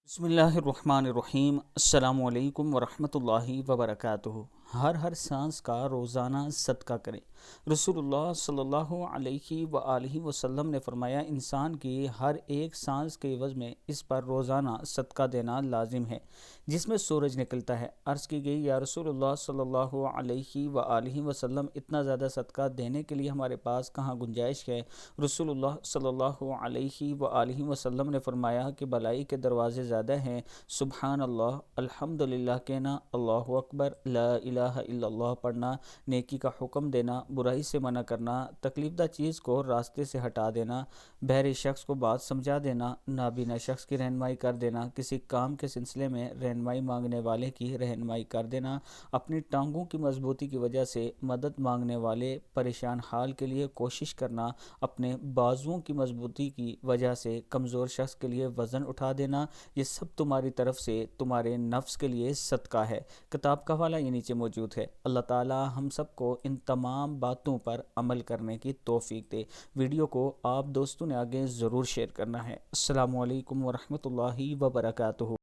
بسم اللہ الرحمن الرحیم۔ السلام علیکم ورحمۃ اللہ وبرکاتہ۔ ہر سانس کا روزانہ صدقہ کریں۔ رسول اللہ صلی اللہ علیہ وآلہ وسلم نے فرمایا، انسان کی ہر ایک سانس کے عوض میں اس پر روزانہ صدقہ دینا لازم ہے جس میں سورج نکلتا ہے۔ عرض کی گئی، یا رسول اللہ صلی اللہ علیہ وآلہ وسلم، اتنا زیادہ صدقہ دینے کے لیے ہمارے پاس کہاں گنجائش ہے؟ رسول اللہ صلی اللہ علیہ وآلہ وسلم نے فرمایا کہ بھلائی کے دروازے زیادہ ہیں، سبحان اللہ، الحمدللہ کہنا، اللہ اکبر، لا الہ الا اللہ پڑھنا، نیکی کا حکم دینا، برائی سے منع کرنا، تکلیف دہ چیز کو راستے سے ہٹا دینا، بہرے شخص کو بات سمجھا دینا، نابینا شخص کی رہنمائی کر دینا، کسی کام کے سلسلے میں رہنمائی مانگنے والے کی رہنمائی کر دینا، اپنی ٹانگوں کی مضبوطی کی وجہ سے مدد مانگنے والے پریشان حال کے لیے کوشش کرنا، اپنے بازوؤں کی مضبوطی کی وجہ سے کمزور شخص کے لیے وزن اٹھا دینا، یہ سب تمہاری طرف سے تمہارے نفس کے لیے صدقہ ہے۔ کتاب کا حوالہ یہ نیچے موجود ہے۔ اللہ تعالی ہم سب کو ان تمام باتوں پر عمل کرنے کی توفیق دے۔ ویڈیو کو آپ دوستوں نے آگے ضرور شیئر کرنا ہے۔ السلام علیکم ورحمۃ اللہ وبرکاتہ۔